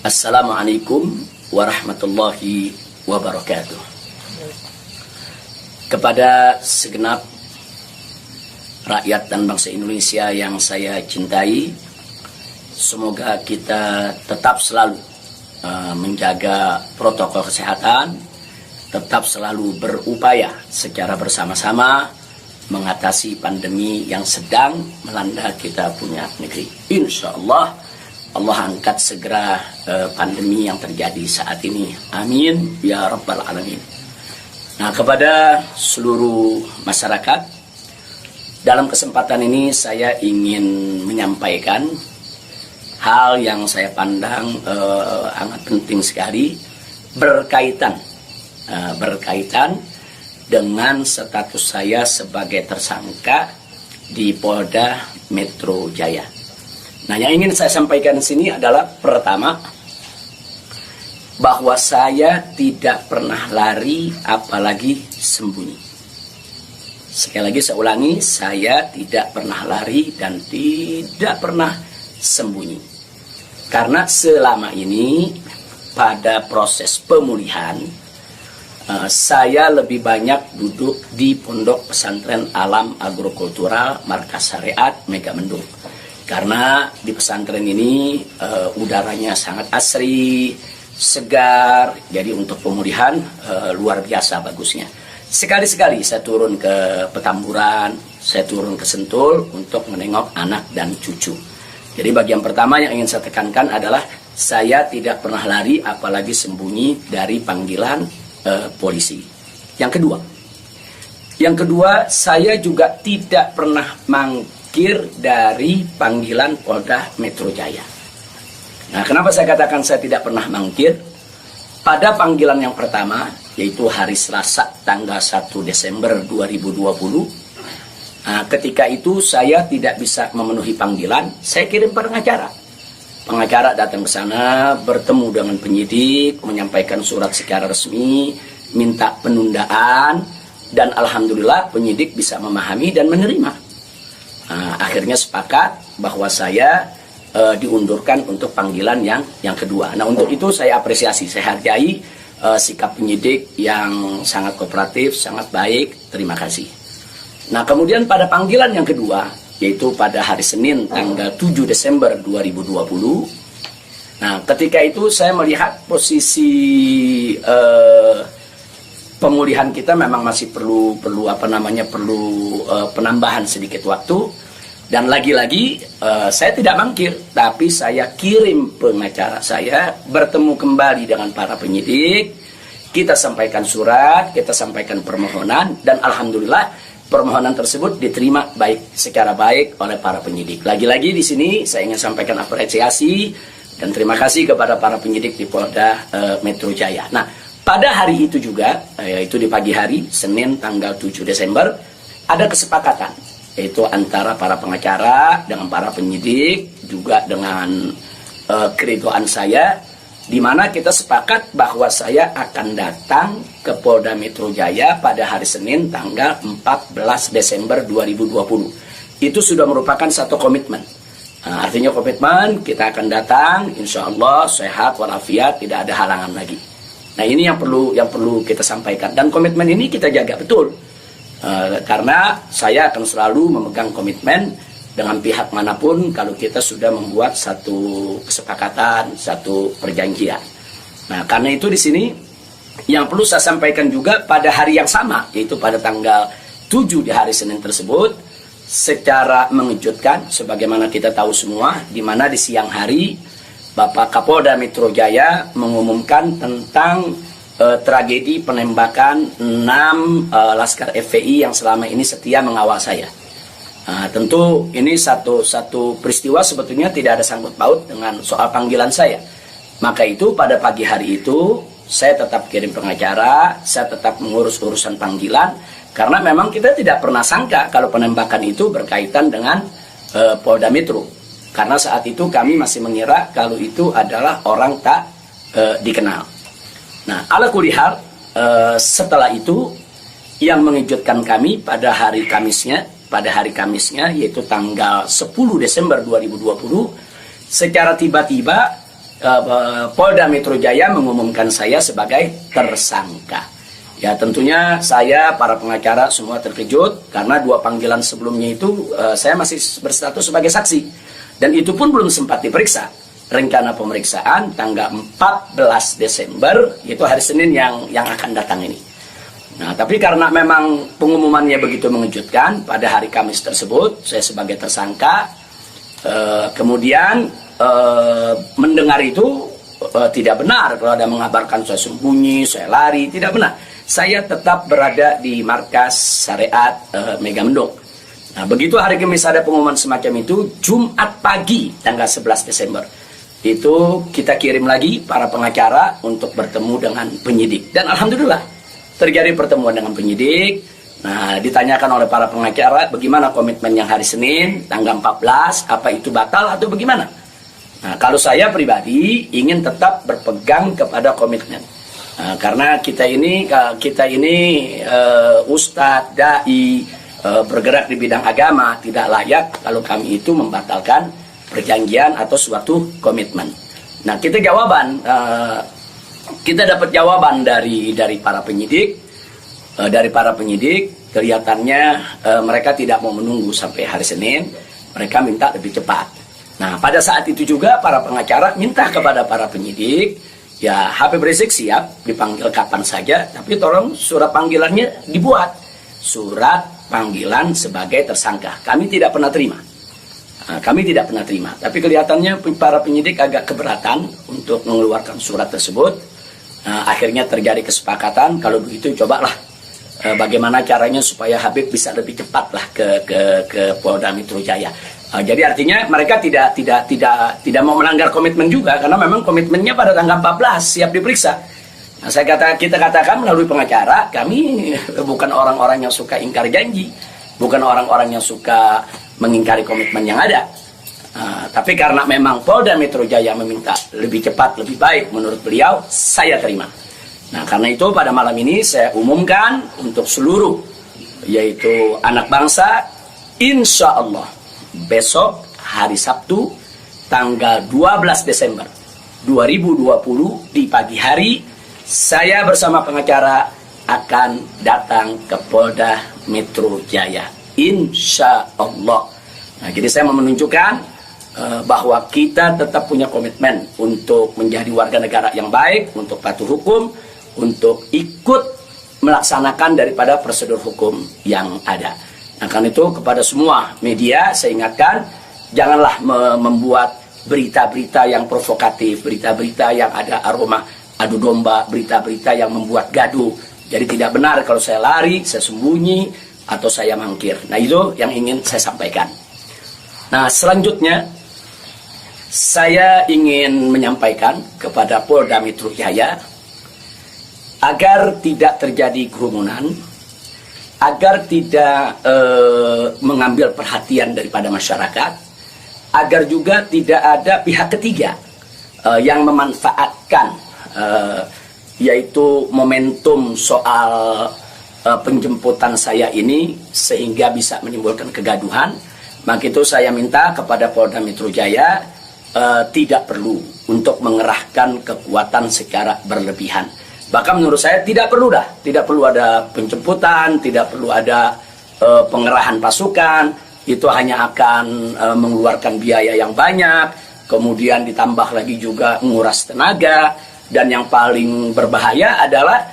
Assalamualaikum warahmatullahi wabarakatuh. Kepada segenap rakyat dan bangsa Indonesia yang saya cintai, semoga kita tetap selalu menjaga protokol kesehatan, tetap selalu berupaya secara bersama-sama mengatasi pandemi yang sedang melanda kita punya negeri. Insya Allah angkat segera pandemi yang terjadi saat ini. Amin ya rabbal alamin. Nah, kepada seluruh masyarakat, dalam kesempatan ini saya ingin menyampaikan hal yang saya pandang amat penting sekali berkaitan dengan status saya sebagai tersangka di Polda Metro Jaya. Nah, yang ingin saya sampaikan di sini adalah pertama, bahwa saya tidak pernah lari apalagi sembunyi. Sekali lagi saya ulangi, saya tidak pernah lari dan tidak pernah sembunyi. Karena selama ini pada proses pemulihan, saya lebih banyak duduk di Pondok Pesantren Alam Agrokultural Markas Syariat Megamendung. Karena di pesantren ini udaranya sangat asri, segar, jadi untuk pemulihan luar biasa bagusnya. Sekali-sekali saya turun ke Petamburan, saya turun ke Sentul untuk menengok anak dan cucu. Jadi bagian pertama yang ingin saya tekankan adalah saya tidak pernah lari apalagi sembunyi dari panggilan polisi. Yang kedua, saya juga tidak pernah dari panggilan Polda Metro Jaya. Nah, kenapa saya katakan saya tidak pernah mangkir? Pada panggilan yang pertama, yaitu hari Selasa tanggal 1 Desember 2020, nah, ketika itu saya tidak bisa memenuhi panggilan, saya kirim pengacara. Pengacara datang ke sana, bertemu dengan penyidik, menyampaikan surat secara resmi, minta penundaan, dan alhamdulillah penyidik bisa memahami dan menerima. Nah, akhirnya sepakat bahwa saya diundurkan untuk panggilan yang kedua. Nah, untuk itu saya apresiasi, saya hargai sikap penyidik yang sangat kooperatif, sangat baik. Terima kasih. Nah, kemudian pada panggilan yang kedua, yaitu pada hari Senin tanggal 7 Desember 2020. Nah, ketika itu saya melihat posisi pemulihan kita memang masih perlu penambahan sedikit waktu. Dan lagi-lagi saya tidak mangkir, tapi saya kirim pengacara saya bertemu kembali dengan para penyidik. Kita sampaikan surat, kita sampaikan permohonan, dan alhamdulillah permohonan tersebut diterima secara baik oleh para penyidik. Lagi-lagi di sini saya ingin sampaikan apresiasi dan terima kasih kepada para penyidik di Polda Metro Jaya. Nah, pada hari itu juga, yaitu di pagi hari, Senin tanggal 7 Desember, ada kesepakatan, yaitu antara para pengacara dengan para penyidik, juga dengan keridoan saya, di mana kita sepakat bahwa saya akan datang ke Polda Metro Jaya pada hari Senin tanggal 14 Desember 2020. Itu sudah merupakan satu komitmen. Nah, artinya komitmen, kita akan datang, insya Allah sehat walafiat, tidak ada halangan lagi. Nah, ini yang perlu kita sampaikan, dan komitmen ini kita jaga betul. Karena saya akan selalu memegang komitmen dengan pihak manapun kalau kita sudah membuat satu kesepakatan, satu perjanjian. Nah, karena itu di sini yang perlu saya sampaikan juga pada hari yang sama, yaitu pada tanggal 7 di hari Senin tersebut, secara mengejutkan, sebagaimana kita tahu semua, di mana di siang hari Bapak Kapolda Metro Jaya mengumumkan tentang tragedi penembakan 6 Laskar FPI yang selama ini setia mengawal saya. Nah, tentu ini satu peristiwa sebetulnya tidak ada sangkut paut dengan soal panggilan saya. Maka itu pada pagi hari itu saya tetap kirim pengacara, saya tetap mengurus urusan panggilan, karena memang kita tidak pernah sangka kalau penembakan itu berkaitan dengan Polda Metro. Karena saat itu kami masih mengira kalau itu adalah orang tak dikenal. Nah, ala kulihal, setelah itu yang mengejutkan kami pada hari Kamisnya, yaitu tanggal 10 Desember 2020, secara tiba-tiba Polda Metro Jaya mengumumkan saya sebagai tersangka. Ya tentunya saya, para pengacara semua terkejut karena 2 panggilan sebelumnya itu saya masih berstatus sebagai saksi. Dan itu pun belum sempat diperiksa. Rencana pemeriksaan tanggal 14 Desember, itu hari Senin yang akan datang ini. Nah, tapi karena memang pengumumannya begitu mengejutkan, pada hari Kamis tersebut saya sebagai tersangka, kemudian mendengar itu tidak benar kalau ada mengabarkan saya sembunyi, saya lari, tidak benar. Saya tetap berada di markas syariat Megamendung. Nah, begitu hari Kamis ada pengumuman semacam itu, Jumat pagi tanggal 11 Desember itu kita kirim lagi para pengacara untuk bertemu dengan penyidik. Dan alhamdulillah terjadi pertemuan dengan penyidik. Nah, ditanyakan oleh para pengacara bagaimana komitmen yang hari Senin tanggal 14, apa itu batal atau bagaimana. Nah, kalau saya pribadi ingin tetap berpegang kepada komitmen. Nah, karena kita ini ustadz, dai, bergerak di bidang agama, tidak layak kalau kami itu membatalkan perjanjian atau suatu komitmen. Nah, kita dapat jawaban dari para penyidik. Dari para penyidik kelihatannya mereka tidak mau menunggu sampai hari Senin, mereka minta lebih cepat. Nah, pada saat itu juga para pengacara minta kepada para penyidik, ya Habib Rizik siap dipanggil kapan saja, tapi tolong surat panggilannya dibuat. Surat panggilan sebagai tersangka. Kami tidak pernah terima. Kami tidak pernah terima. Tapi kelihatannya para penyidik agak keberatan untuk mengeluarkan surat tersebut. Akhirnya terjadi kesepakatan, kalau begitu cobalah bagaimana caranya supaya Habib bisa lebih cepatlah ke Polda Metro Jaya. Jadi artinya mereka tidak mau melanggar komitmen juga, karena memang komitmennya pada tanggal 14 siap diperiksa. Nah, kita katakan melalui pengacara, kami bukan orang-orang yang suka ingkar janji, bukan orang-orang yang suka mengingkari komitmen yang ada. Tapi karena memang Polda Metro Jaya meminta lebih cepat, lebih baik menurut beliau, saya terima. Nah, karena itu pada malam ini saya umumkan untuk seluruh, yaitu anak bangsa, insya Allah besok hari Sabtu tanggal 12 Desember 2020 di pagi hari, saya bersama pengacara akan datang ke Polda Metro Jaya, insya Allah. Nah, jadi saya mau menunjukkan bahwa kita tetap punya komitmen untuk menjadi warga negara yang baik, untuk patuh hukum, untuk ikut melaksanakan daripada prosedur hukum yang ada. Nah, karena itu kepada semua media saya ingatkan, janganlah membuat berita-berita yang provokatif, berita-berita yang ada aroma adu domba, berita-berita yang membuat gaduh. Jadi tidak benar kalau saya lari, saya sembunyi, atau saya mangkir. Nah, itu yang ingin saya sampaikan. Nah, selanjutnya saya ingin menyampaikan kepada Polda Metro Jaya agar tidak terjadi kerumunan, agar tidak mengambil perhatian daripada masyarakat, agar juga tidak ada pihak ketiga yang memanfaatkan yaitu momentum soal penjemputan saya ini sehingga bisa menimbulkan kegaduhan. Maka itu saya minta kepada Polda Metro Jaya tidak perlu untuk mengerahkan kekuatan secara berlebihan. Bahkan menurut saya tidak perlu ada penjemputan, tidak perlu ada pengerahan pasukan. Itu hanya akan mengeluarkan biaya yang banyak, kemudian ditambah lagi juga menguras tenaga, dan yang paling berbahaya adalah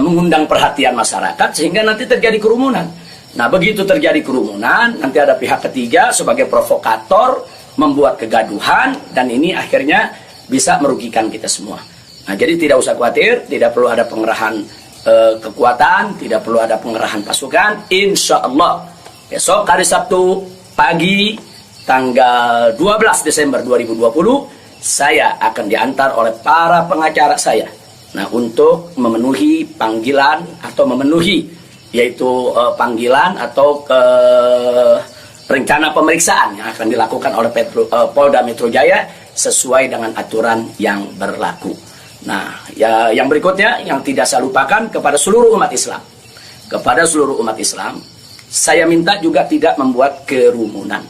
mengundang perhatian masyarakat sehingga nanti terjadi kerumunan. Nah, begitu terjadi kerumunan, nanti ada pihak ketiga sebagai provokator membuat kegaduhan, dan ini akhirnya bisa merugikan kita semua. Nah, jadi tidak usah khawatir, tidak perlu ada pengerahan kekuatan, tidak perlu ada pengerahan pasukan. Insya Allah besok hari Sabtu pagi tanggal 12 Desember 2020 saya akan diantar oleh para pengacara saya. Nah, untuk memenuhi panggilan atau memenuhi yaitu panggilan atau rencana pemeriksaan yang akan dilakukan oleh Polda Metro Jaya sesuai dengan aturan yang berlaku. Nah, ya, yang berikutnya yang tidak saya lupakan kepada seluruh umat Islam. Kepada seluruh umat Islam, saya minta juga tidak membuat kerumunan.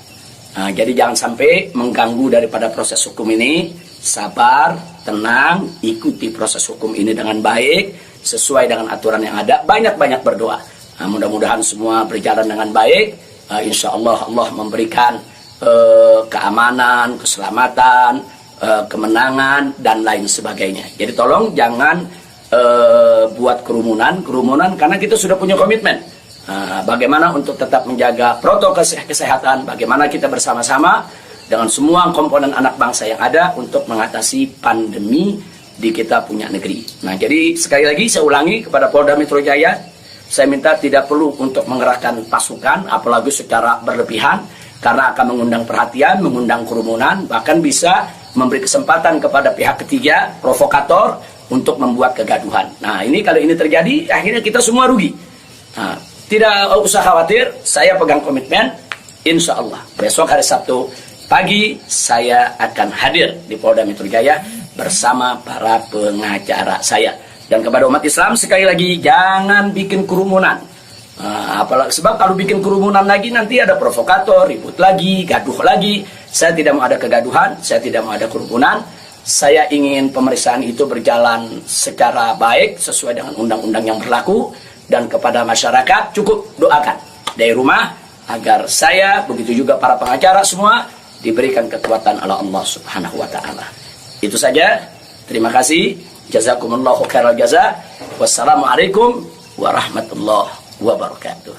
Nah, jadi jangan sampai mengganggu daripada proses hukum ini. sabar, tenang, ikuti proses hukum ini dengan baik, sesuai dengan aturan yang ada, banyak-banyak berdoa. Nah, mudah-mudahan semua berjalan dengan baik. Insya Allah Allah memberikan keamanan, keselamatan, kemenangan, dan lain sebagainya. Jadi tolong jangan buat kerumunan karena kita sudah punya komitmen. Bagaimana untuk tetap menjaga protokol kesehatan, bagaimana kita bersama-sama dengan semua komponen anak bangsa yang ada untuk mengatasi pandemi di kita punya negeri. Nah, jadi sekali lagi saya ulangi kepada Polda Metro Jaya, saya minta tidak perlu untuk mengerahkan pasukan, apalagi secara berlebihan, karena akan mengundang perhatian, mengundang kerumunan, bahkan bisa memberi kesempatan kepada pihak ketiga, provokator, untuk membuat kegaduhan. Nah, ini kalau ini terjadi, akhirnya kita semua rugi. Nah, tidak usah khawatir, saya pegang komitmen, insya Allah besok hari Sabtu pagi saya akan hadir di Polda Metro Jaya bersama para pengacara saya. Dan kepada umat Islam sekali lagi, jangan bikin kerumunan. Apalagi sebab kalau bikin kerumunan lagi nanti ada provokator, ribut lagi, gaduh lagi. Saya tidak mau ada kegaduhan, saya tidak mau ada kerumunan. Saya ingin pemeriksaan itu berjalan secara baik sesuai dengan undang-undang yang berlaku. Dan kepada masyarakat cukup doakan dari rumah agar saya, begitu juga para pengacara semua, diberikan kekuatan oleh Allah Subhanahu wa Ta'ala. Itu saja. Terima kasih. Jazakumullahu khairal jaza. Wassalamualaikum warahmatullahi wabarakatuh.